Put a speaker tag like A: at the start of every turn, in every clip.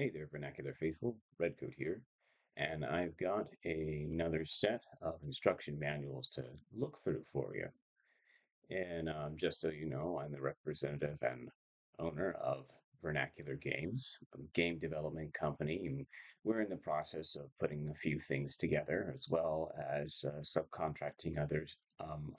A: Hey there, Vernacular Faithful. Redcoat here, and I've got another set of instruction manuals to look through for you. And just so you know, I'm the representative and owner of Vernacular Games, a game development company. And we're in the process of putting a few things together, as well as subcontracting others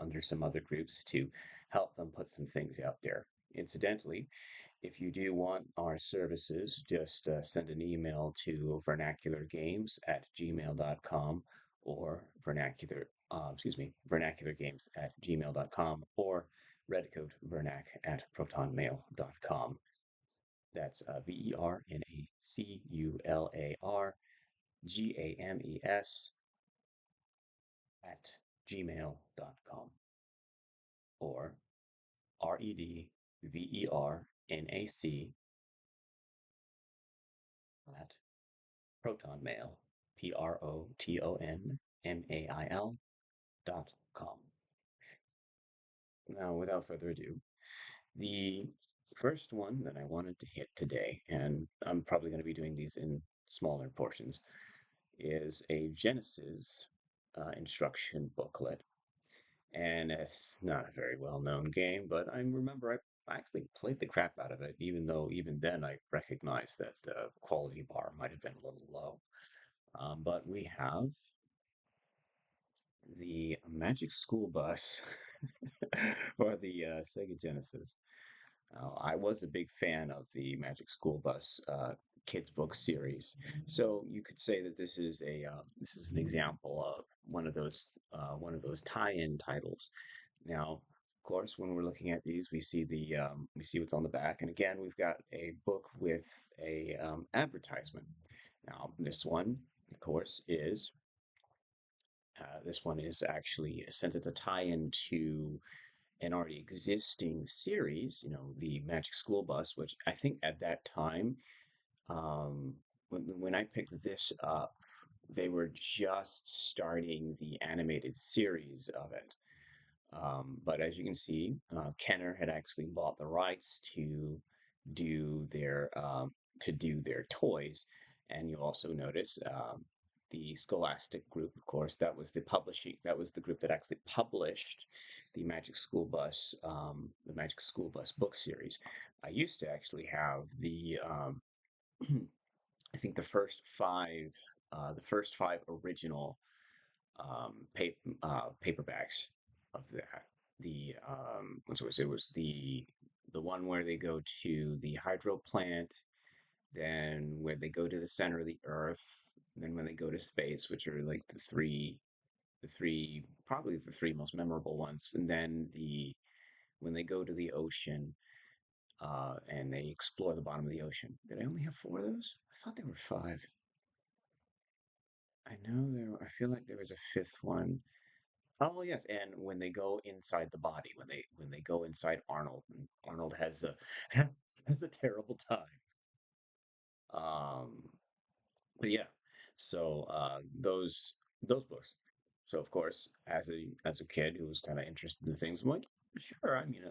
A: under some other groups to help them put some things out there. Incidentally, if you do want our services, just send an email to vernaculargames at gmail.com or vernaculargames at gmail.com or redcoatvernac at protonmail.com. That's VERNACULARGAMES at gmail.com or REDVERNAC at protonmail, protonmail.com. Now, without further ado, the first one that I wanted to hit today, and I'm probably going to be doing these in smaller portions, is a Genesis instruction booklet. And it's not a very well-known game, but I remember I actually played the crap out of it, even though even then I recognized that the quality bar might have been a little low. But we have the Magic School Bus for the Sega Genesis. I was a big fan of the Magic School Bus kids book series, so you could say that this is an example of one of those tie-in titles. Now, of course, when we're looking at these, we see what's on the back, and again, we've got a book with a advertisement. Now, this one is actually, since it's a tie-in to an already existing series, the Magic School Bus, which I think at that time, um, when I picked this up, they were just starting the animated series of it. But as you can see, Kenner had actually bought the rights do their um, to do their toys, and you'll also notice the Scholastic Group, of course, that was the group that actually published the Magic School Bus book series. I used to actually have I think the first five original paperbacks of that. What was it? Was the one where they go to the hydro plant, then where they go to the center of the earth, then when they go to space, which are like probably the three most memorable ones, and then the when they go to the ocean, and they explore the bottom of the ocean. Did I only have four of those? I thought there were five. I feel like there was a fifth one. Oh yes, and when they go inside the body, when they go inside Arnold, and Arnold has a has a terrible time. Um, but yeah, so those books. So of course, as a kid who was kind of interested in things, I'm like, sure. I mean,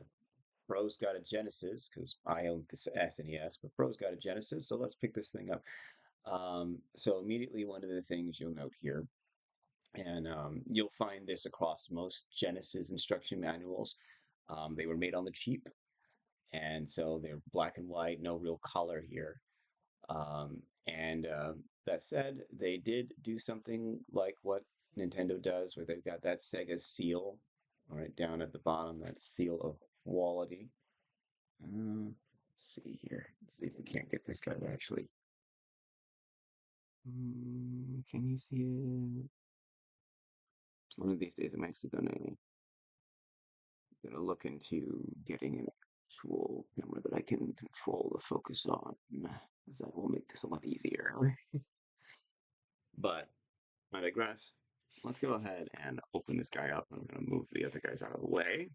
A: Bro's got a Genesis because I owned this SNES, but Bro's got a Genesis, so let's pick this thing up. So immediately, one of the things you'll note here, and you'll find this across most Genesis instruction manuals. They were made on the cheap, and so they're black and white, no real color here. And that said, they did do something like what Nintendo does, where they've got that Sega seal right down at the bottom, that seal of quality. Let's see here. Let's see if we can't get this guy to actually. Can you see it? One of these days, I'm actually gonna look into getting an actual camera that I can control the focus on, because that will make this a lot easier. But I digress. Let's go ahead and open this guy up. I'm gonna move the other guys out of the way.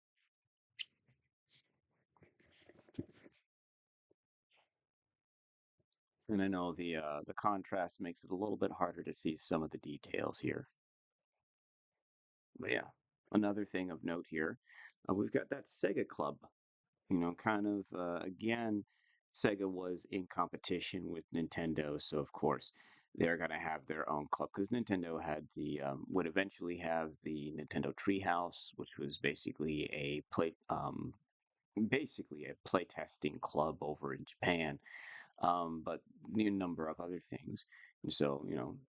A: And I know the contrast makes it a little bit harder to see some of the details here. But yeah, another thing of note here, we've got that Sega Club. Kind of again. Sega was in competition with Nintendo, so of course they're going to have their own club because Nintendo had the would eventually have the Nintendo Treehouse, which was basically a playtesting club over in Japan, but a number of other things. And so,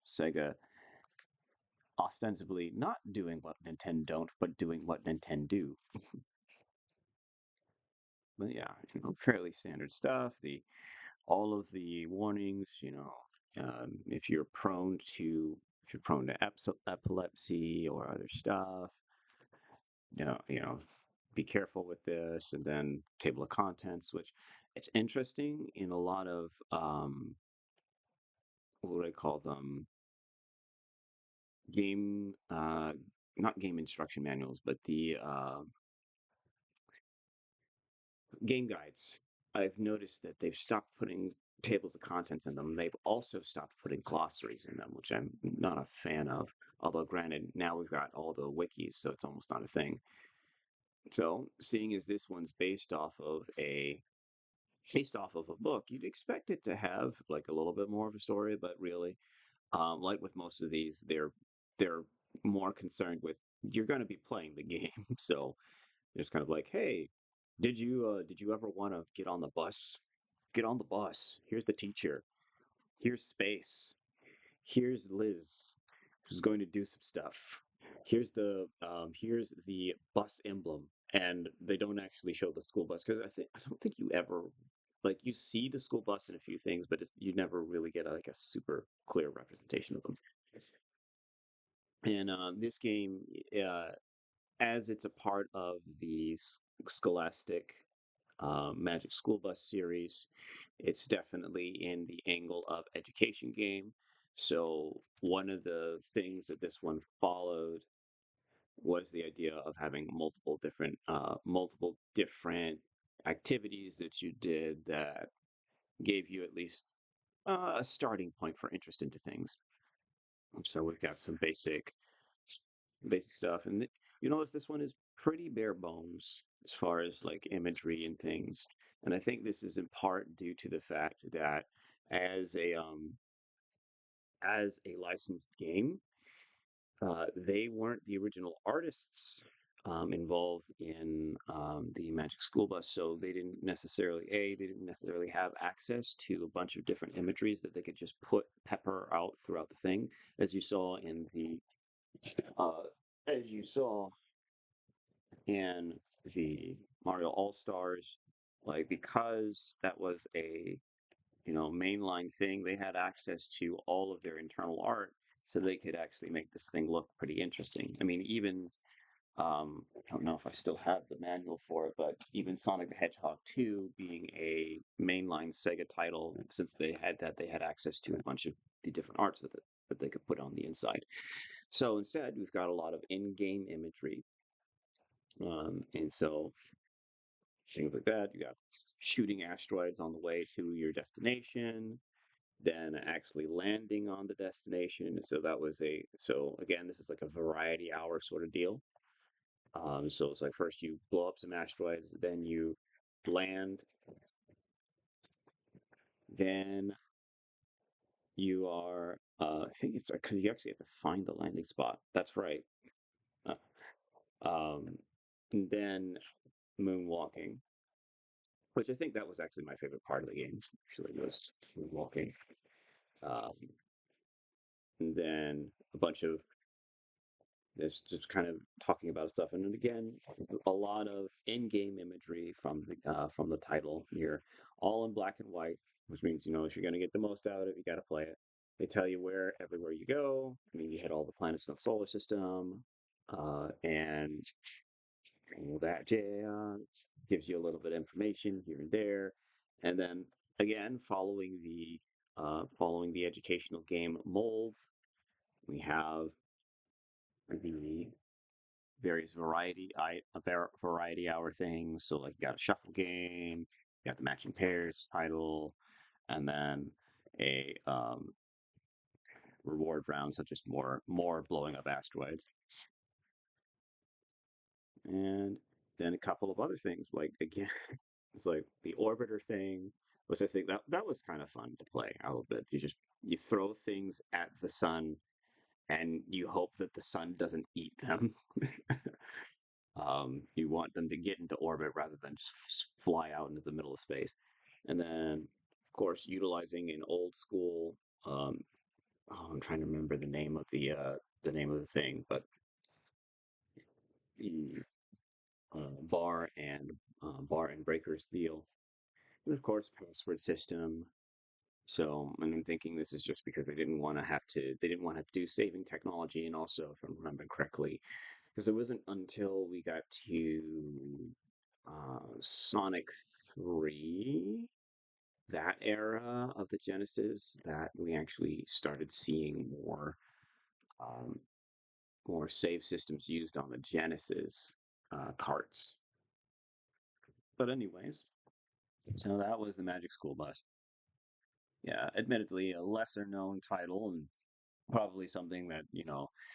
A: Sega ostensibly not doing what Nintendo don't, but doing what Nintendo do. But yeah, fairly standard stuff. The all of the warnings, if you're prone to epilepsy or other stuff, be careful with this. And then table of contents, which it's interesting in a lot of what do I call them? Game, not game instruction manuals, but the game guides. I've noticed that they've stopped putting tables of contents in them. They've also stopped putting glossaries in them, which I'm not a fan of. Although, granted, now we've got all the wikis, so it's almost not a thing. So, seeing as this one's based off of a book, you'd expect it to have like a little bit more of a story, but really, like with most of these, they're more concerned with you're going to be playing the game, so it's kind of like, hey, did you ever want to get on the bus? Get on the bus. Here's the teacher. Here's space. Here's Liz, who's going to do some stuff. Here's the bus emblem, and they don't actually show the school bus because I don't think you ever like you see the school bus in a few things, but you never really get like a super clear representation of them. And this game, uh, as it's a part of the Scholastic Magic School Bus series, it's definitely in the angle of education game. So one of the things that this one followed was the idea of having multiple different activities that you did that gave you at least a starting point for interest into things. So we've got some basic stuff. And you notice this one is pretty bare bones as far as like imagery and things. And I think this is in part due to the fact that as a licensed game, they weren't the original artists involved in the Magic School Bus, so they didn't necessarily have access to a bunch of different imageries that they could just pepper out throughout the thing, as you saw in the uh, as you saw in the Mario All Stars, like because that was a mainline thing, they had access to all of their internal art, so they could actually make this thing look pretty interesting. I mean, even I don't know if I still have the manual for it, but even Sonic the Hedgehog 2 being a mainline Sega title, since they had that, they had access to a bunch of the different arts that they could put on the inside. So instead, we've got a lot of in-game imagery. And so things like that. You got shooting asteroids on the way to your destination, then actually landing on the destination. So again, this is like a variety hour sort of deal. So it's like first you blow up some asteroids, then you land, then you are, I think it's because you actually have to find the landing spot. That's right. Uh, and then moonwalking, which I think that was actually my favorite part of the game. Actually, was moonwalking. Um, and then a bunch of this just kind of talking about stuff, and then again, a lot of in-game imagery from the title here, all in black and white, which means if you're going to get the most out of it, you got to play it. They tell you where everywhere you go. I mean, you hit all the planets in the solar system, and all that jazz. Gives you a little bit of information here and there, and then again, following the educational game mold, we have the various variety hour things. So like you got a shuffle game, you got the matching pairs title, and then a reward round such as more blowing up asteroids, and then a couple of other things like again, it's like the orbiter thing, which I think that was kind of fun to play a little bit. You throw things at the sun and you hope that the sun doesn't eat them. You want them to get into orbit rather than just fly out into the middle of space. And then, of course, utilizing an old school. Um, oh, I'm trying to remember the name of the thing, but the bar and bar and breakers deal, and of course, password system. So, and I'm thinking this is just because they didn't want to do saving technology, and also, if I'm remembering correctly, because it wasn't until we got to Sonic 3, that era of the Genesis, that we actually started seeing um, more save systems used on the Genesis carts. But anyways, so that was the Magic School Bus. Yeah, admittedly a lesser known title and probably something that,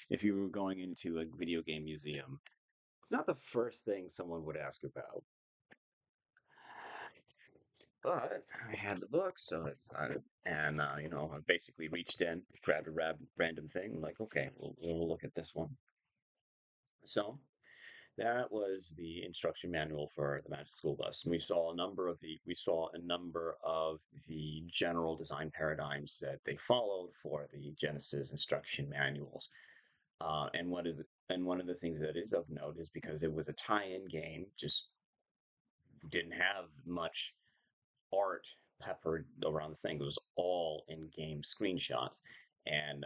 A: if you were going into a video game museum, it's not the first thing someone would ask about. But I had the book, so I basically reached in, grabbed a random thing, like, okay, we'll look at this one. So that was the instruction manual for the Magic School Bus. And we saw a number of the general design paradigms that they followed for the Genesis instruction manuals. And one of the things that is of note is because it was a tie-in game, just didn't have much art peppered around the thing. It was all in-game screenshots. And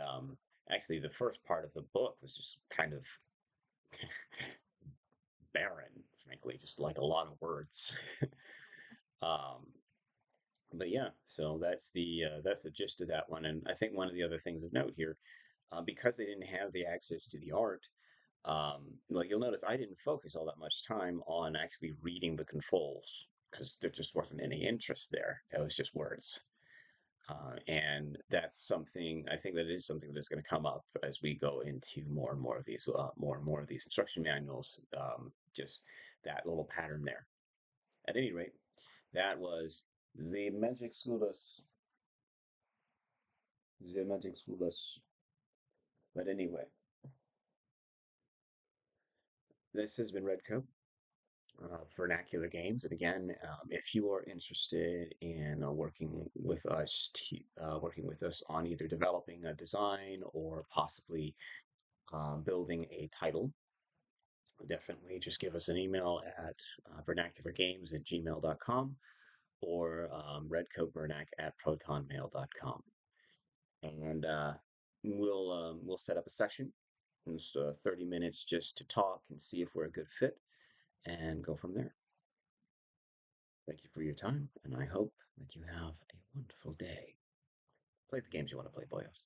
A: actually, the first part of the book was just kind of barren, frankly, just like a lot of words. um, but yeah, so that's the gist of that one. And I think one of the other things of note here, because they didn't have the access to the art, like you'll notice, I didn't focus all that much time on actually reading the controls because there just wasn't any interest there. It was just words. And that's something I think that is something that is going to come up as we go into more and more of these instruction manuals. Just that little pattern there. At any rate, that was the Magic School Bus. The Magic School Bus. But anyway, this has been Redco. Vernacular games. And again, if you are interested in working with us on either developing a design or possibly building a title, definitely just give us an email at vernaculargames@gmail.com or redcoatvernac@protonmail.com. And we'll set up a session, just 30 minutes just to talk and see if we're a good fit and go from there. Thank you for your time, and I hope that you have a wonderful day. Play the games you want to play, boyos.